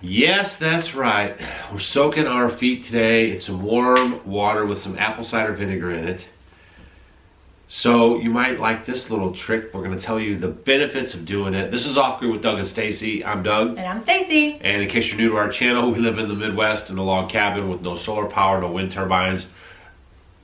Yes, that's right. We're soaking our feet today in some warm water with some apple cider vinegar in it. So you might like this little trick. We're going to tell you the benefits of doing it. This is Off Grid with Doug and Stacy. I'm Doug. And I'm Stacy. And in case you're new to our channel, we live in the Midwest in a log cabin with no solar power, no wind turbines.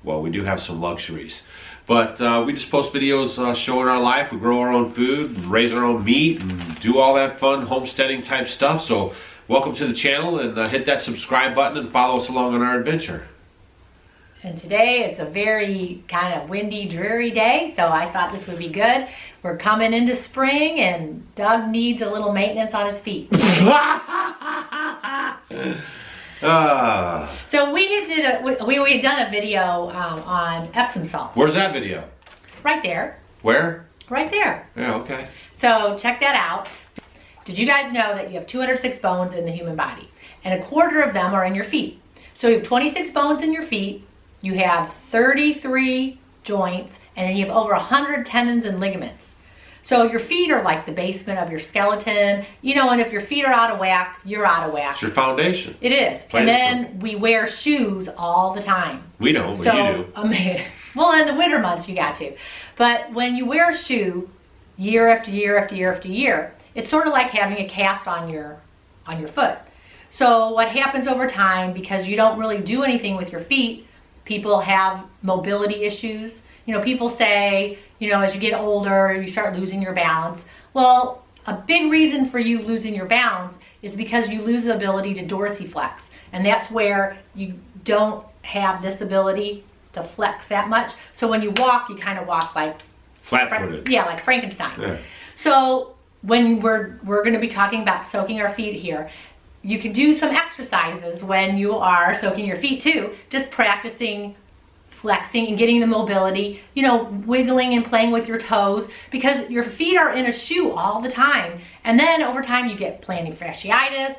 Well, we do have some luxuries. But we just post videos showing our life. We grow our own food, and raise our own meat, and do all that fun homesteading type stuff. So welcome to the channel, and hit that subscribe button and follow us along on our adventure. And today it's a very kind of windy, dreary day, so I thought this would be good. We're coming into spring, and Doug needs a little maintenance on his feet. So we had done a video on Epsom salt. Where's that video? Right there. Where? Right there. Yeah, okay. So check that out. Did you guys know that you have 206 bones in the human body, and a quarter of them are in your feet? So you have 26 bones in your feet. You have 33 joints, and then you have over 100 tendons and ligaments. So your feet are like the basement of your skeleton, you know, and if your feet are out of whack, you're out of whack. It's your foundation. It is. And then we wear shoes all the time. We don't, but you do. Well, in the winter months you got to. But when you wear a shoe year after year after year after year, it's sort of like having a cast on your foot. So what happens over time, because you don't really do anything with your feet, people have mobility issues. You know, people say, you know, as you get older, you start losing your balance. Well, a big reason for you losing your balance is because you lose the ability to dorsiflex. And that's where you don't have this ability to flex that much. So when you walk, you kind of walk like flat-footed. Yeah, like Frankenstein. Yeah. So when we're going to be talking about soaking our feet here, you can do some exercises when you are soaking your feet too, just practicing flexing and getting the mobility, you know, wiggling and playing with your toes, because your feet are in a shoe all the time. And then over time you get plantar fasciitis.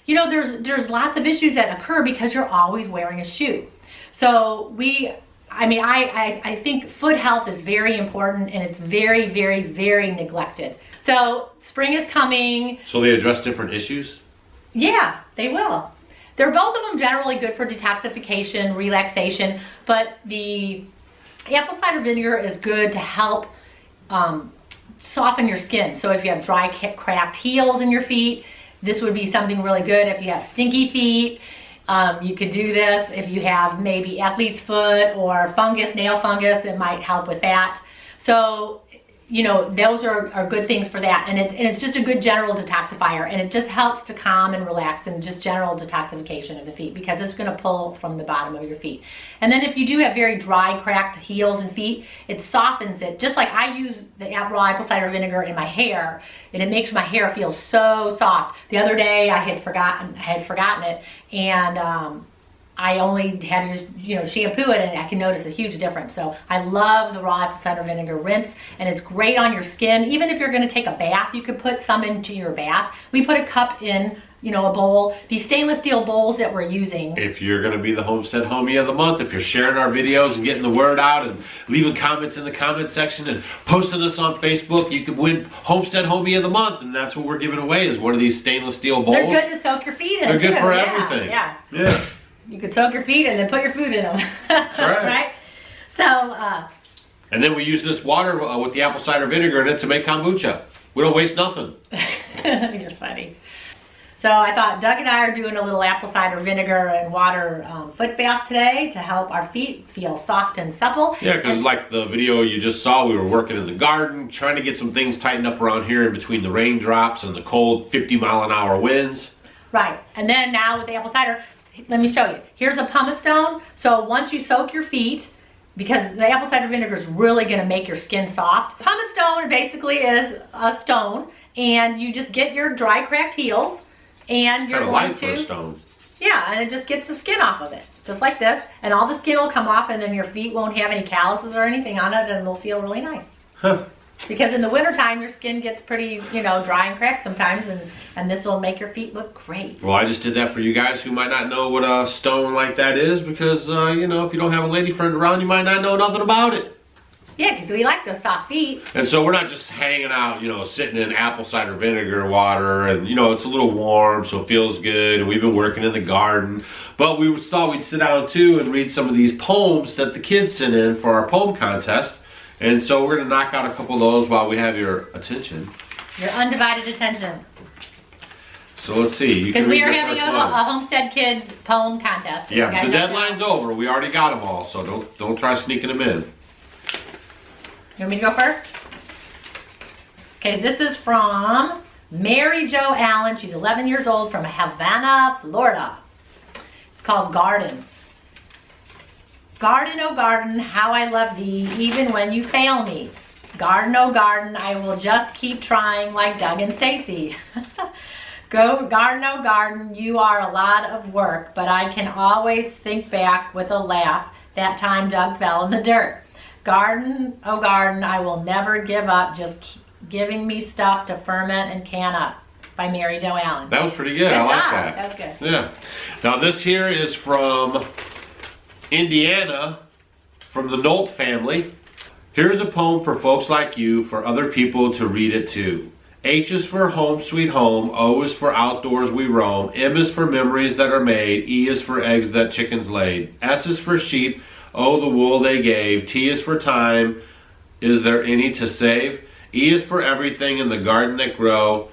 You know, there's lots of issues that occur because you're always wearing a shoe. So I think foot health is very important, and it's very, very, very neglected. So spring is coming. So they address different issues? Yeah, they will. They're both of them generally good for detoxification, relaxation, but the apple cider vinegar is good to help soften your skin. So if you have dry, cracked heels in your feet, this would be something really good. If you have stinky feet, you could do this. If you have maybe athlete's foot or fungus, nail fungus, it might help with that. So, you know, those are good things for that, and it's just a good general detoxifier, and it just helps to calm and relax and just general detoxification of the feet, because it's going to pull from the bottom of your feet. And then if you do have very dry, cracked heels and feet, it softens it. Just like I use the raw apple cider vinegar in my hair, and it makes my hair feel so soft. The other day I had forgotten it, and I only had to just, you know, shampoo it, and I can notice a huge difference. So I love the raw apple cider vinegar rinse, and it's great on your skin. Even if you're going to take a bath, you could put some into your bath. We put a cup in, you know, a bowl. These stainless steel bowls that we're using. If you're going to be the Homestead Homie of the Month, if you're sharing our videos and getting the word out and leaving comments in the comment section and posting us on Facebook, you could win Homestead Homie of the Month, and that's what we're giving away, is one of these stainless steel bowls. They're good to soak your feet in. They're good too. for everything. Yeah. You could soak your feet and then put your food in them. That's right. Right? So, and then we use this water with the apple cider vinegar in it to make kombucha. We don't waste nothing. You're funny. So I thought Doug and I are doing a little apple cider vinegar and water foot bath today to help our feet feel soft and supple. Yeah, because like the video you just saw, we were working in the garden, trying to get some things tightened up around here in between the raindrops and the cold 50-mile-an-hour winds. Right. And then now with the apple cider, let me show you. Here's a pumice stone. So once you soak your feet, because the apple cider vinegar is really going to make your skin soft. Pumice stone basically is a stone, and you just get your dry, cracked heels, and you're going to... for a stone. Yeah, and it just gets the skin off of it, just like this, and all the skin will come off, and then your feet won't have any calluses or anything on it, and they'll feel really nice. Huh. Because in the wintertime, your skin gets pretty, you know, dry and cracked sometimes, and this will make your feet look great. Well, I just did that for you guys who might not know what a stone like that is, because, you know, if you don't have a lady friend around, you might not know nothing about it. Yeah, because we like those soft feet. And so we're not just hanging out, sitting in apple cider vinegar water, and it's a little warm, so it feels good, and we've been working in the garden. But we thought we'd sit down too and read some of these poems that the kids sent in for our poem contest. And so we're gonna knock out a couple of those while we have your attention. Your undivided attention. So let's see. Because we are having a Homestead Kids poem contest. Yeah, the deadline's over. We already got them all, so don't try sneaking them in. You want me to go first? Okay, this is from Mary Jo Allen. She's 11 years old from Havana, Florida. It's called Garden. Garden, oh garden, how I love thee, even when you fail me. Garden, oh garden, I will just keep trying like Doug and Stacy. Go, garden, oh garden, you are a lot of work, but I can always think back with a laugh that time Doug fell in the dirt. Garden, oh garden, I will never give up, just keep giving me stuff to ferment and can up. By Mary Jo Allen. That was pretty good. I like that. That was good. Yeah. Now this here is from Indiana, from the Nolt family. Here's a poem for folks like you, for other people to read it too. H is for home sweet home, O is for outdoors we roam, M is for memories that are made, E is for eggs that chickens laid, S is for sheep, O the wool they gave, T is for time, is there any to save? E is for everything in the garden that grow,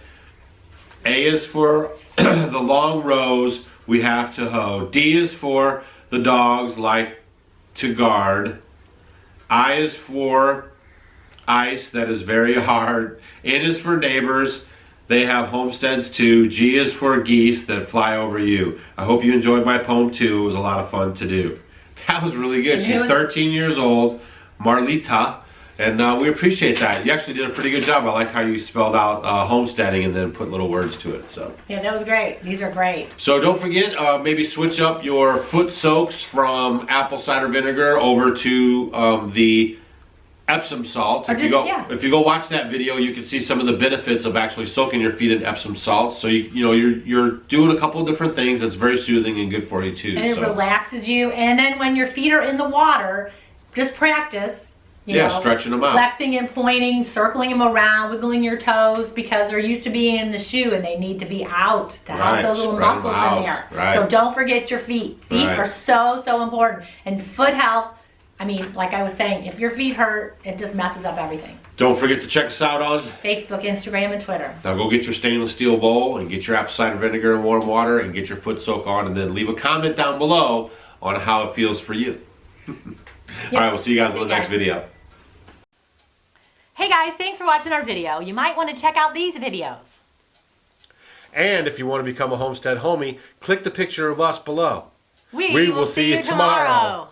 A is for the long rows we have to hoe, D is for the dogs like to guard, I is for ice that is very hard, N is for neighbors, they have homesteads too, G is for geese that fly over you. I hope you enjoyed my poem too. It was a lot of fun to do. That was really good. She's 13 years old, Marlita, and we appreciate that. You actually did a pretty good job. I like how you spelled out homesteading and then put little words to it. So yeah, that was great. These are great. So don't forget, maybe switch up your foot soaks from apple cider vinegar over to the Epsom salts. If you go watch that video, you can see some of the benefits of actually soaking your feet in Epsom salts. So you're doing a couple of different things that's very soothing and good for you too. And it relaxes you. And then when your feet are in the water, just practice. Stretching them out. Flexing and pointing, circling them around, wiggling your toes, because they're used to being in the shoe and they need to be out to have those little muscles in there. Right. So don't forget your feet. Feet are so important. And foot health, I mean, like I was saying, if your feet hurt, it just messes up everything. Don't forget to check us out on Facebook, Instagram, and Twitter. Now go get your stainless steel bowl and get your apple cider vinegar and warm water and get your foot soak on, and then leave a comment down below on how it feels for you. All right, we'll see you guys in the next video. Hey guys, thanks for watching our video. You might want to check out these videos. And if you want to become a Homestead homie, click the picture of us below. We will see you tomorrow.